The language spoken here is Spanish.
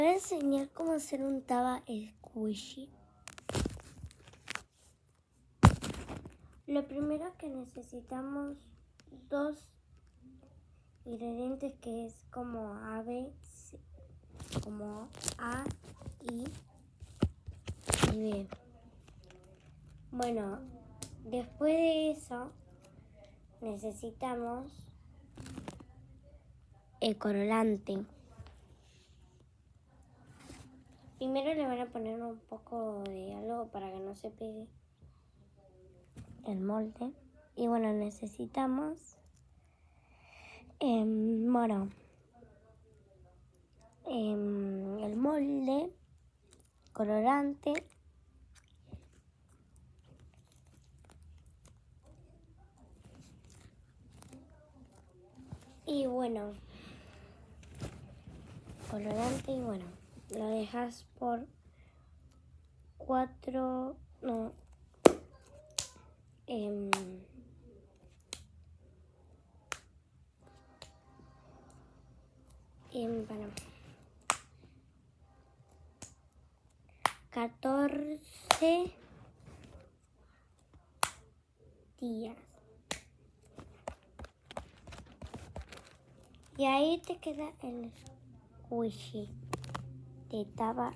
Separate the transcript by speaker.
Speaker 1: Voy a enseñar cómo hacer un taba squishy. Lo primero que necesitamos dos ingredientes que es como A, B, C, como A, I y B. Bueno, después de eso necesitamos el colorante. Primero le van a poner un poco de algo para que no se pegue el molde. Y bueno, necesitamos el molde, colorante y bueno, lo dejas por 4, no, 14 días. Y ahí te queda el squishy de taba